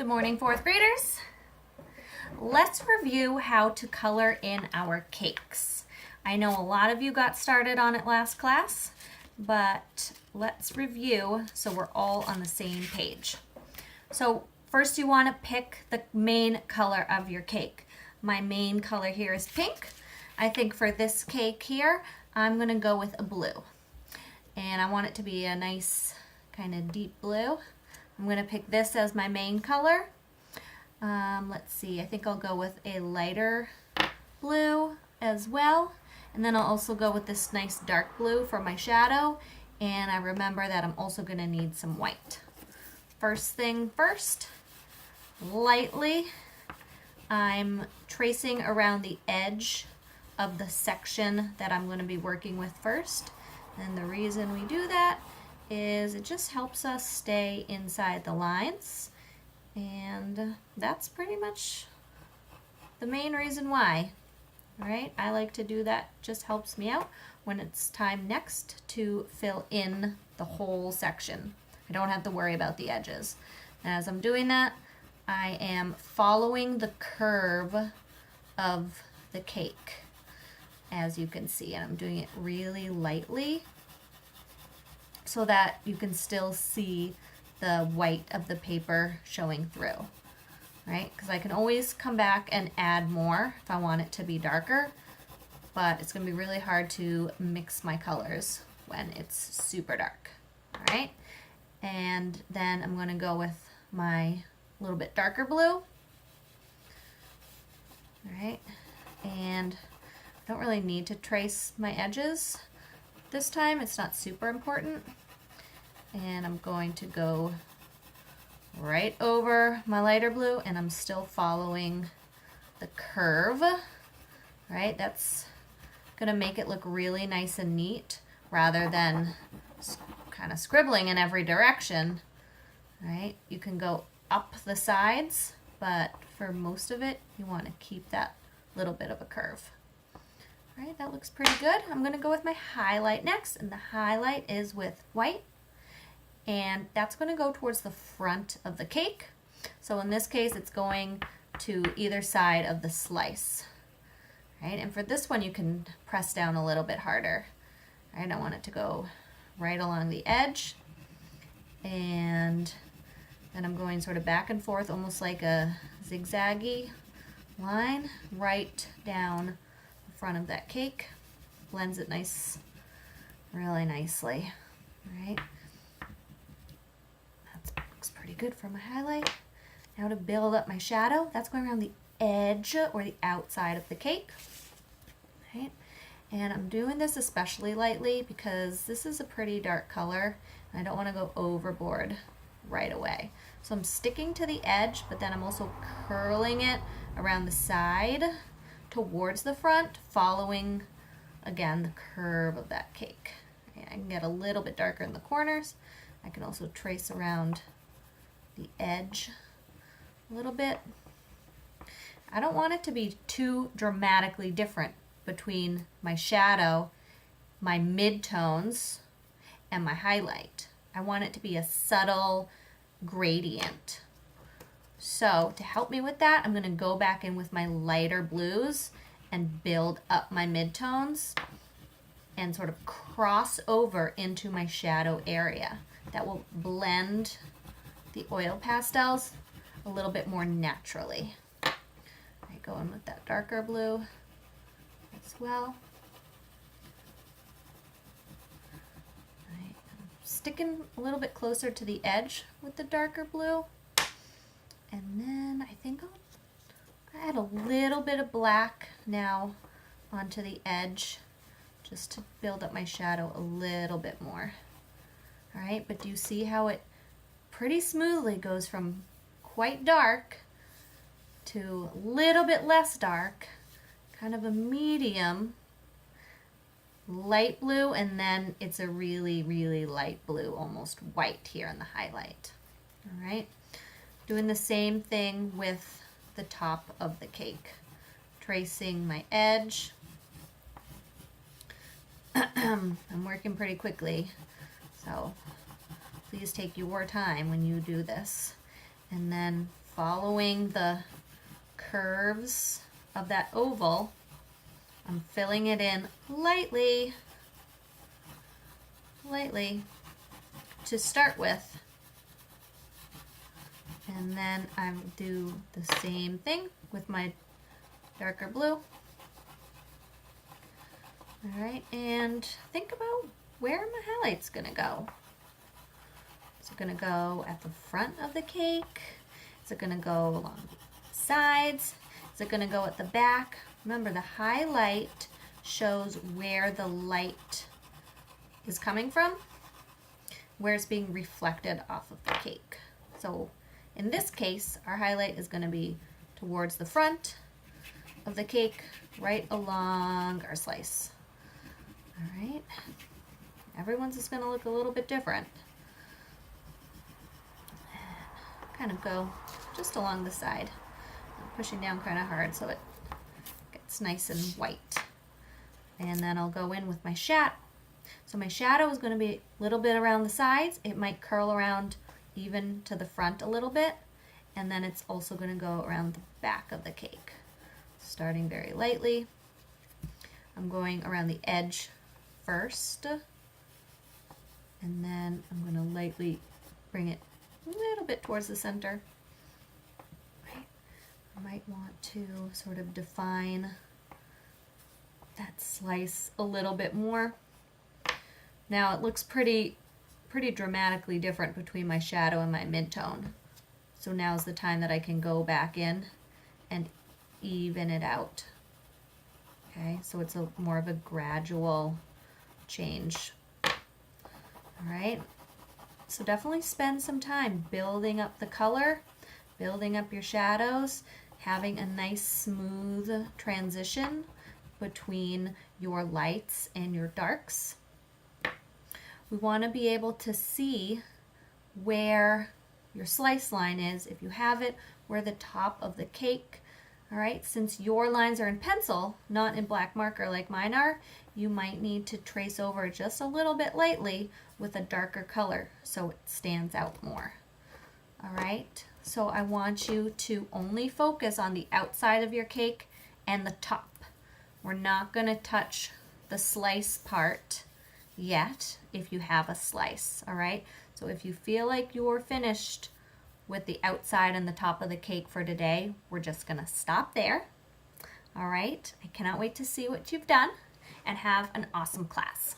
Good morning, fourth graders. Let's review how to color in our cakes. I know a lot of you got started on it last class, but let's review so we're all on the same page. So first you want to pick the main color of your cake. My main color here is pink. I think for this cake here, I'm going to go with a blue. And I want it to be a nice kind of deep blue. I'm going to pick this as my main color. Let's see, I think I'll go with a lighter blue as well. And then I'll also go with this nice dark blue for my shadow. And I remember that I'm also going to need some white. First thing first, lightly, I'm tracing around the edge of the section that I'm going to be working with first. And the reason we do that is it just helps us stay inside the lines, and that's pretty much the main reason why. All right, I like to do that, just helps me out when it's time next to fill in the whole section. I don't have to worry about the edges. As I'm doing that, I am following the curve of the cake, as you can see, and I'm doing it really lightly so that you can still see the white of the paper showing through, right? Because I can always come back and add more if I want it to be darker, but it's going to be really hard to mix my colors when it's super dark, all right? And then I'm going to go with my little bit darker blue, all right? And I don't really need to trace my edges this time. It's not super important. And I'm going to go right over my lighter blue, and I'm still following the curve, right? That's gonna make it look really nice and neat rather than kind of scribbling in every direction, right? You can go up the sides, but for most of it, you want to keep that little bit of a curve. All right, that looks pretty good. I'm gonna go with my highlight next, and the highlight is with white. And that's going to go towards the front of the cake. So in this case, it's going to either side of the slice. Right? And for this one, you can press down a little bit harder. Right? I want it to go right along the edge. And then I'm going sort of back and forth, almost like a zigzaggy line, right down the front of that cake. Blends it really nicely. Right? Pretty good for my highlight. Now to build up my shadow, that's going around the edge or the outside of the cake. Right? And I'm doing this especially lightly because this is a pretty dark color and I don't want to go overboard right away. So I'm sticking to the edge, but then I'm also curling it around the side towards the front, following again the curve of that cake. Okay, I can get a little bit darker in the corners. I can also trace around the edge a little bit. I don't want it to be too dramatically different between my shadow, my midtones, and my highlight. I want it to be a subtle gradient. So to help me with that, I'm going to go back in with my lighter blues and build up my midtones and sort of cross over into my shadow area. That will blend the oil pastels a little bit more naturally. I go in with that darker blue as well. I'm sticking a little bit closer to the edge with the darker blue. And then I think I'll add a little bit of black now onto the edge just to build up my shadow a little bit more. All right, but do you see how it pretty smoothly goes from quite dark to a little bit less dark, kind of a medium light blue, and then it's a really, really light blue, almost white here in the highlight. All right, doing the same thing with the top of the cake, tracing my edge. I'm working pretty quickly, so please take your time when you do this. And then following the curves of that oval. I'm filling it in lightly to start with. And then I do the same thing with my darker blue. All right, and think about where my highlight's gonna go. Is it gonna go at the front of the cake? Is it gonna go along the sides? Is it gonna go at the back? Remember, the highlight shows where the light is coming from, where it's being reflected off of the cake. So in this case, our highlight is gonna be towards the front of the cake, right along our slice. All right, everyone's is gonna look a little bit different. Kind of go just along the side. I'm pushing down kind of hard so it gets nice and white. And then I'll go in with my shadow. So my shadow is gonna be a little bit around the sides. It might curl around even to the front a little bit. And then it's also gonna go around the back of the cake. Starting very lightly. I'm going around the edge first, and then I'm going to lightly bring it a little bit towards the center. Right. I might want to sort of define that slice a little bit more. Now it looks pretty dramatically different between my shadow and my midtone. So now's the time that I can go back in and even it out. Okay, so it's more of a gradual change. All right, so definitely spend some time building up the color, building up your shadows, having a nice smooth transition between your lights and your darks. We want to be able to see where your slice line is, if you have it, where the top of the cake. All right, since your lines are in pencil, not in black marker like mine are, you might need to trace over just a little bit lightly with a darker color so it stands out more. All right, so I want you to only focus on the outside of your cake and the top. We're not gonna touch the slice part yet if you have a slice, all right? So if you feel like you're finished with the outside and the top of the cake for today, we're just gonna stop there. All right, I cannot wait to see what you've done, and have an awesome class.